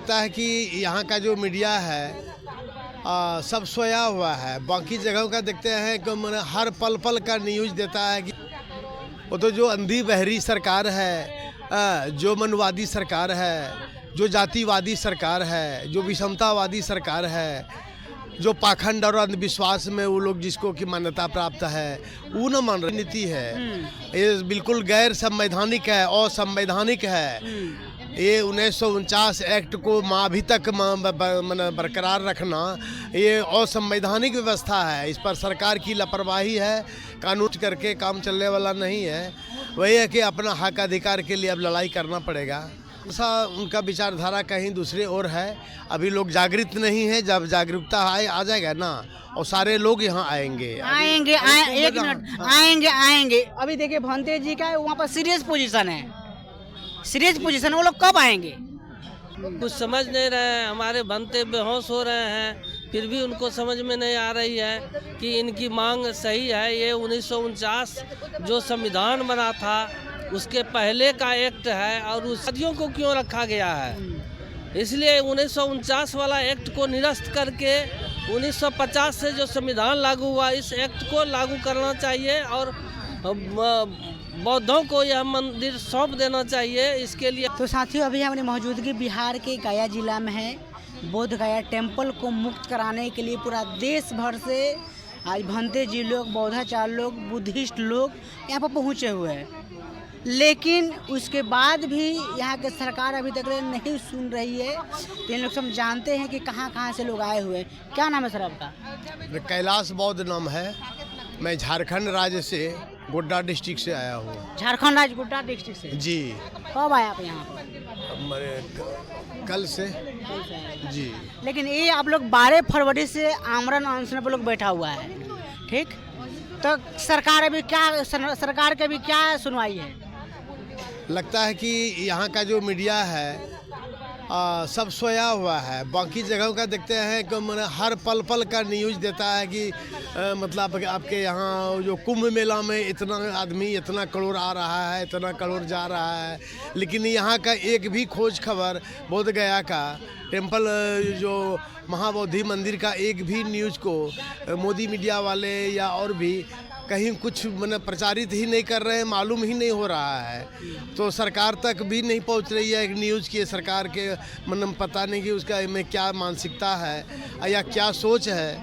लगता है कि यहाँ का जो मीडिया है सब सोया हुआ है। बाकी जगहों का देखते हैं कि हर पल पल का न्यूज़ देता है कि वो तो जो अंधी बहरी सरकार है, जो मनवादी सरकार है, जो जातिवादी सरकार है, जो विषमतावादी सरकार है, जो पाखंड और अंधविश्वास में वो लोग जिसको की मान्यता प्राप्त है वो न मान रही नीति है। ये बिल्कुल गैर संवैधानिक है, असंवैधानिक है। ये 1949 एक्ट को अभी तक बरकरार रखना ये असंवैधानिक व्यवस्था है। इस पर सरकार की लापरवाही है, कानून करके काम चलने वाला नहीं है। वही है कि अपना हक अधिकार के लिए अब लड़ाई करना पड़ेगा। ऐसा उनका विचारधारा कहीं दूसरे और है। अभी लोग जागृत नहीं है। जब जागरूकता आ जाएगा ना और सारे लोग यहाँ आएंगे। एक मिनट आएंगे। अभी देखिए भंते जी का वहाँ पर सीरियस पोजीशन है, वो लोग कब आएंगे? कुछ समझ नहीं रहे हैं। हमारे भंते बेहोश हो रहे हैं, फिर भी उनको समझ में नहीं आ रही है कि इनकी मांग सही है। ये 1949 जो संविधान बना था उसके पहले का एक्ट है और उस सदियों को क्यों रखा गया है। इसलिए 1949 वाला एक्ट को निरस्त करके 1950 से जो संविधान लागू हुआ इस एक्ट को लागू करना चाहिए और बौद्धों को यह मंदिर सौंप देना चाहिए। इसके लिए तो साथियों अभी हमारी मौजूदगी बिहार के गया जिला में है। बोध गया टेम्पल को मुक्त कराने के लिए पूरा देश भर से आज भंते जी लोग, बौद्धाचार्य लोग, बुद्धिस्ट लोग यहाँ पर पहुँचे हुए हैं। लेकिन उसके बाद भी यहाँ के सरकार अभी तक नहीं सुन रही है। तो इन लोग सब जानते हैं कि कहाँ से लोग आए हुए हैं। क्या नाम है सर आपका? कैलाश बौद्ध नाम है। मैं झारखंड राज्य से गोड्डा डिस्ट्रिक्ट से आया हूँ। झारखंड राज्य गोड्डा डिस्ट्रिक्ट से जी। कब आए आप यहाँ पर? मेरे कल से जी। लेकिन ये आप लोग 12 फरवरी से आमरण अनशन पर लोग बैठा हुआ है, ठीक? तो सरकार के अभी क्या सुनवाई है? लगता है कि यहाँ का जो मीडिया है सब सोया हुआ है। बाकी जगहों का देखते हैं कि हर पल पल का न्यूज़ देता है कि मतलब आपके यहाँ जो कुंभ मेला में इतना आदमी, इतना करोड़ आ रहा है, इतना करोड़ जा रहा है। लेकिन यहाँ का एक भी खोज खबर बोध गया का टेम्पल जो महाबोधि मंदिर का एक भी न्यूज़ को मोदी मीडिया वाले या और भी कहीं कुछ प्रचारित ही नहीं कर रहे हैं, मालूम ही नहीं हो रहा है। तो सरकार तक भी नहीं पहुंच रही है न्यूज़ की। सरकार के पता नहीं कि उसका में क्या मानसिकता है या क्या सोच है।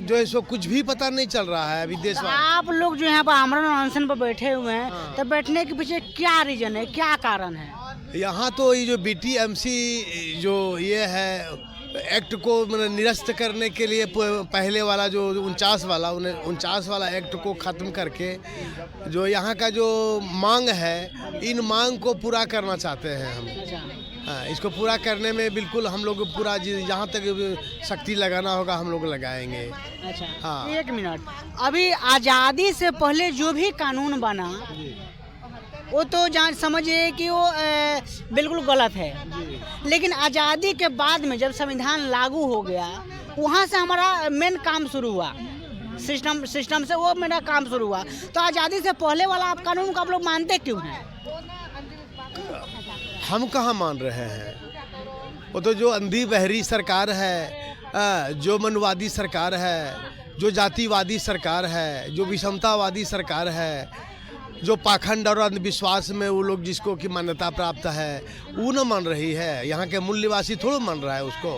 जो है सो कुछ भी पता नहीं चल रहा है अभी देश में। आप लोग जो यहाँ पर आमरण अनशन पर बैठे हुए हैं तो बैठने के पीछे क्या रीजन है, क्या कारण है? यहाँ तो ये जो BTMC जो ये है एक्ट को निरस्त करने के लिए पहले वाला जो 49 वाला एक्ट को ख़त्म करके जो यहाँ का जो मांग है, इन मांग को पूरा करना चाहते हैं हम। हाँ, इसको पूरा करने में बिल्कुल हम लोग पूरा जहाँ तक शक्ति लगाना होगा हम लोग लगाएंगे। अच्छा हाँ। एक मिनट, अभी आज़ादी से पहले जो भी कानून बना वो तो जान समझिए कि वो बिल्कुल गलत है। लेकिन आज़ादी के बाद में जब संविधान लागू हो गया वहाँ से हमारा मेन काम शुरू हुआ, सिस्टम से वो मेरा काम शुरू हुआ। तो आज़ादी से पहले वाला आप कानून को आप लोग मानते क्यों हैं? हम कहाँ मान रहे हैं। वो तो जो अंधी बहरी सरकार है, जो मनवादी सरकार है, जो जातिवादी सरकार है, जो विषमतावादी सरकार है, जो पाखंड और अंधविश्वास में वो लोग जिसको की मान्यता प्राप्त है वो न मान रही है। यहाँ के मूल निवासी थोड़ा मान रहा है उसको।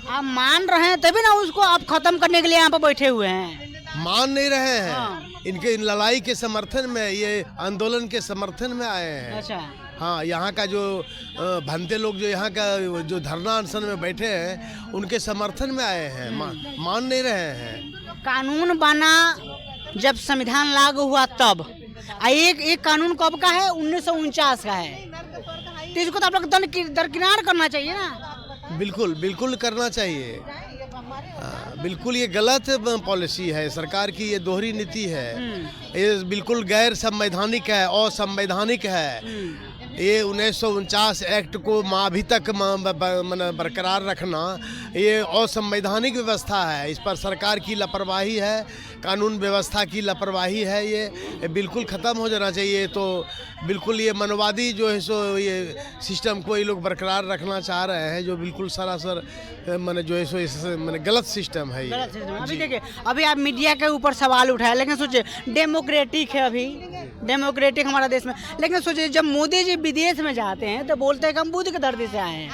आप मान रहे हैं तभी ना उसको आप खत्म करने के लिए यहाँ पर बैठे हुए हैं। मान नहीं रहे हैं। हाँ। इनके लड़ाई के समर्थन में, ये आंदोलन के समर्थन में आए हैं। अच्छा हाँ, यहाँ का जो भंते लोग जो यहाँ का जो धरना अनशन में बैठे हैं उनके समर्थन में आए हैं। मान नहीं रहे हैं। कानून बना जब संविधान लागू हुआ तब एक कानून कब का है? 1949 का है। तो इसको तो आप लोग दरकिनार करना चाहिए ना। बिल्कुल करना चाहिए। बिल्कुल ये गलत पॉलिसी है सरकार की, ये दोहरी नीति है। ये बिल्कुल गैर संवैधानिक है, असंवैधानिक है। ये 1949 एक्ट को अभी तक बरकरार रखना ये असंवैधानिक व्यवस्था है, इस पर सरकार की लापरवाही है, कानून व्यवस्था की लापरवाही है। ये बिल्कुल ख़त्म हो जाना चाहिए। तो बिल्कुल ये मनवादी जो है सो ये सिस्टम को ये लोग बरकरार रखना चाह रहे हैं, जो बिल्कुल सरासर मैंने जो है सो मैंने गलत सिस्टम है ये। अभी देखिए, अभी आप मीडिया के ऊपर सवाल उठाए, लेकिन सोचिए डेमोक्रेटिक है, अभी डेमोक्रेटिक हमारा देश में, लेकिन सोचिए जब मोदी जी विदेश में जाते हैं तो बोलते हैं कि हम बुद्ध की धरती से आए हैं,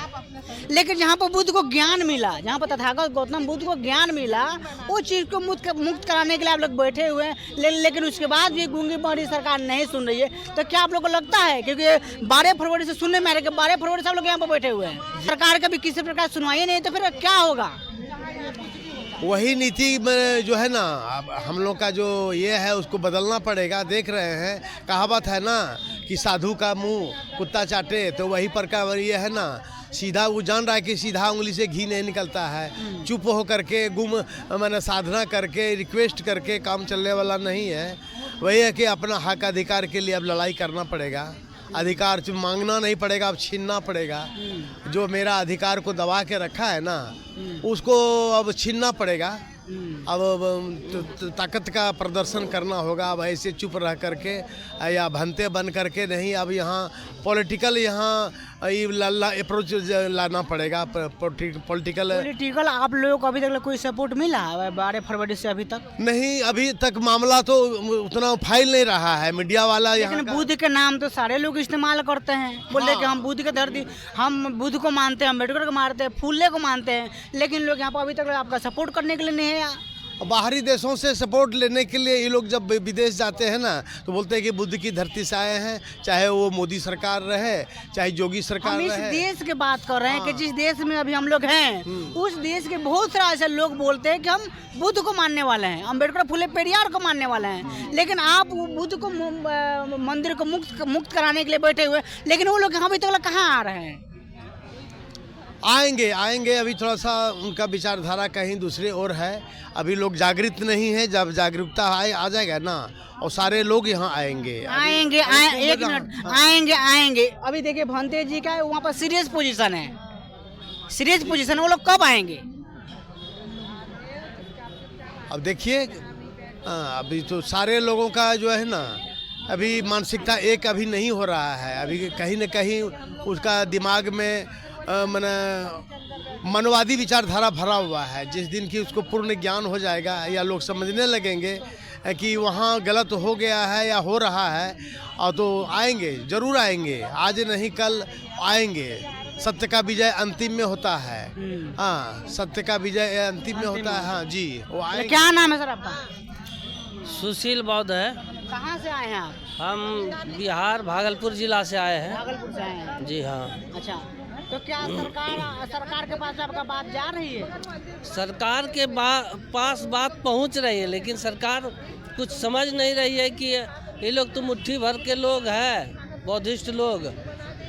लेकिन जहाँ पर बुद्ध को ज्ञान मिला, जहाँ पर तथागत गौतम बुद्ध को ज्ञान मिला, वो चीज़ को मुक्त कराने के लिए आप लोग बैठे हुए हैं, लेकिन उसके बाद भी गूंगी बहरी सरकार नहीं सुन रही है। तो क्या आप लोग को लगता है, क्योंकि 12 फरवरी से सुनने में आ रहा है कि 12 फरवरी से आप लोग यहाँ पर बैठे हुए हैं, सरकार का भी किसी प्रकार सुनवाई नहीं, तो फिर क्या होगा? वही नीति में जो है ना, अब हम लोग का जो ये है उसको बदलना पड़ेगा। देख रहे हैं, कहावत है ना कि साधु का मुंह कुत्ता चाटे, तो वही पर का ये है ना, सीधा वो जान रहा है कि सीधा उंगली से घी नहीं निकलता है। चुप हो करके मैंने साधना करके रिक्वेस्ट करके काम चलने वाला नहीं है। वही है कि अपना हक अधिकार के लिए अब लड़ाई करना पड़ेगा। अधिकार मांगना नहीं पड़ेगा, अब छीनना पड़ेगा। जो मेरा अधिकार को दबा के रखा है ना, उसको अब छीनना पड़ेगा। अब ताकत का प्रदर्शन करना होगा। अब ऐसे चुप रह करके या भंते बन करके नहीं, अब यहाँ पॉलिटिकल अप्रोच लाना पड़ेगा। पॉलिटिकल आप लोगों को अभी तक कोई सपोर्ट मिला है 12 फरवरी से अभी तक? नहीं, अभी तक मामला तो उतना फैल नहीं रहा है मीडिया वाला। लेकिन बुद्ध के नाम तो सारे लोग इस्तेमाल करते हैं, बोलते हैं कि हम बुद्ध के धरती, हम बुद्ध को मानते हैं, अम्बेडकर को मानते हैं, फुले को मानते हैं, लेकिन लोग यहाँ पर अभी तक आपका सपोर्ट करने के लिए नहीं है। बाहरी देशों से सपोर्ट लेने के लिए ये लोग जब विदेश जाते हैं ना, तो बोलते हैं कि बुद्ध की धरती से आए हैं, चाहे वो मोदी सरकार रहे, चाहे योगी सरकार हम इस रहे। देश की बात कर रहे हैं कि जिस देश में अभी हम लोग हैं, उस देश के बहुत सारे ऐसे लोग बोलते हैं कि हम बुद्ध को मानने वाले हैं, अम्बेडकर, फुले, पेरियार को मानने वाले हैं, लेकिन आप बुद्ध को मंदिर को मुक्त कराने के लिए बैठे हुए, लेकिन वो लोग यहाँ अभी तक कहाँ आ रहे हैं? आएंगे। अभी थोड़ा सा उनका विचारधारा कहीं दूसरे और है। अभी लोग जागृत नहीं है। जब जागरूकता आ जाएगा ना, और सारे लोग यहाँ आएंगे। एक मिनट, आएंगे। अभी देखिए भंते जी का वहाँ पर सीरियस पोजीशन है, वो लोग कब आएंगे? अब देखिए, अभी तो सारे लोगों का जो है ना, अभी मानसिकता एक अभी नहीं हो रहा है। अभी कहीं न कहीं उसका दिमाग में मनवादी विचारधारा भरा हुआ है। जिस दिन की उसको पूर्ण ज्ञान हो जाएगा या लोग समझने लगेंगे कि वहाँ गलत हो गया है या हो रहा है, और तो आएंगे, जरूर आएंगे, आज नहीं कल आएंगे। सत्य का विजय अंतिम में होता है। हाँ, सत्य का विजय अंतिम में होता है। हाँ जी, वो आएंगे। क्या नाम है सर आपका? सुशील बौद्ध है। कहाँ से आए हैं आप? हम बिहार भागलपुर जिला से आए हैं। भागलपुर से आए हैं? जी हाँ। अच्छा, तो क्या सरकार के पास आपका बात जा रही है? सरकार के पास बात पहुंच रही है, लेकिन सरकार कुछ समझ नहीं रही है कि ये लोग तो मुट्ठी भर के लोग हैं, बौद्धिस्ट लोग,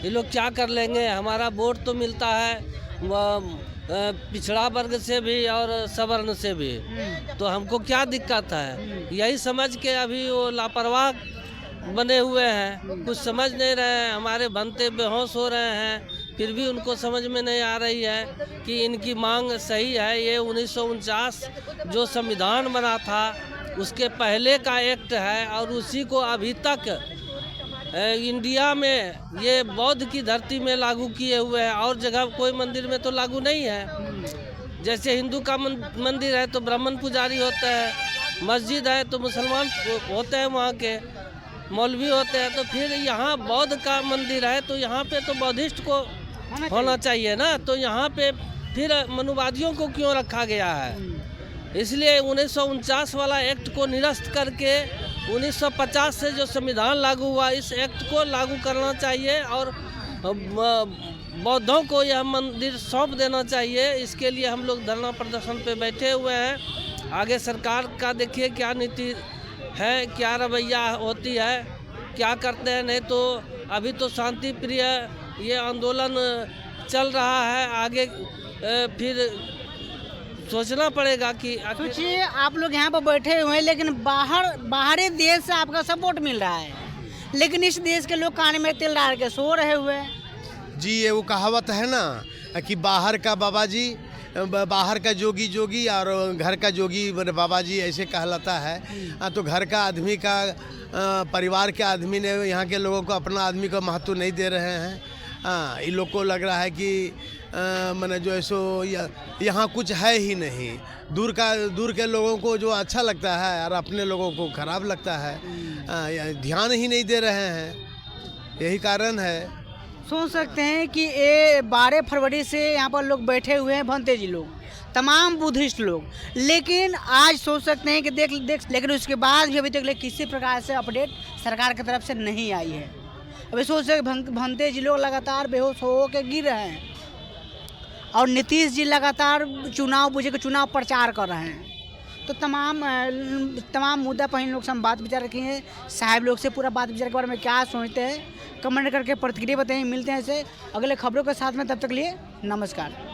ये लोग क्या कर लेंगे। हमारा वोट तो मिलता है पिछड़ा वर्ग से भी और सवर्ण से भी, तो हमको क्या दिक्कत है। यही समझ के अभी वो लापरवाह बने हुए हैं, कुछ समझ नहीं रहे हैं। हमारे बनते बेहोश हो रहे हैं, फिर भी उनको समझ में नहीं आ रही है कि इनकी मांग सही है। ये 1949 जो संविधान बना था उसके पहले का एक्ट है, और उसी को अभी तक इंडिया में ये बौद्ध की धरती में लागू किए हुए हैं, और जगह कोई मंदिर में तो लागू नहीं है। जैसे हिंदू का मंदिर है तो ब्राह्मण पुजारी होते हैं, मस्जिद है तो मुसलमान होते हैं, वहाँ के मौलवी होते हैं। तो फिर यहाँ बौद्ध का मंदिर है तो यहाँ पे तो बौद्धिस्ट को होना चाहिए ना, तो यहाँ पे फिर मनुवादियों को क्यों रखा गया है। इसलिए 1949 वाला एक्ट को निरस्त करके 1950 से जो संविधान लागू हुआ, इस एक्ट को लागू करना चाहिए और बौद्धों को यह मंदिर सौंप देना चाहिए। इसके लिए हम लोग धरना प्रदर्शन पे बैठे हुए हैं। आगे सरकार का देखिए क्या नीति है, क्या रवैया होती है, क्या करते हैं। नहीं तो अभी तो शांति प्रिय ये आंदोलन चल रहा है, आगे फिर सोचना पड़ेगा कि सोचिए आप लोग यहाँ पर बैठे हुए हैं, लेकिन बाहरी देश से आपका सपोर्ट मिल रहा है, लेकिन इस देश के लोग कान में तिल डाल के सो रहे हुए हैं। जी, ये वो कहावत है ना कि बाहर का बाबा जी बाहर का जोगी जोगी और घर का जोगी मेरे बाबा जी ऐसे कहलाता है। तो घर का आदमी का परिवार के आदमी ने यहाँ के लोगों को अपना आदमी को महत्व नहीं दे रहे हैं। इन लोग को लग रहा है कि मैंने जो है सो यहाँ कुछ है ही नहीं। दूर के लोगों को जो अच्छा लगता है और अपने लोगों को खराब लगता है, ध्यान ही नहीं दे रहे हैं। यही कारण है। सोच सकते हैं कि ये 12 फरवरी से यहाँ पर लोग बैठे हुए हैं, भंते जी लोग, तमाम बुद्धिस्ट लोग, लेकिन आज सोच सकते हैं कि देख लेकिन उसके बाद भी अभी तक किसी प्रकार से अपडेट सरकार की तरफ से नहीं आई है। अभी सोच सकते भंते जी लोग लगातार बेहोश हो के गिर रहे हैं और नीतीश जी लगातार चुनाव प्रचार कर रहे हैं। तो तमाम मुद्दा पर इन लोग से हम बात विचार किए साहब लोग से, पूरा बात विचार के बारे में क्या सोचते हैं कमेंट करके प्रतिक्रिया बताएं। मिलते हैं ऐसे अगले खबरों के साथ में, तब तक लिए नमस्कार।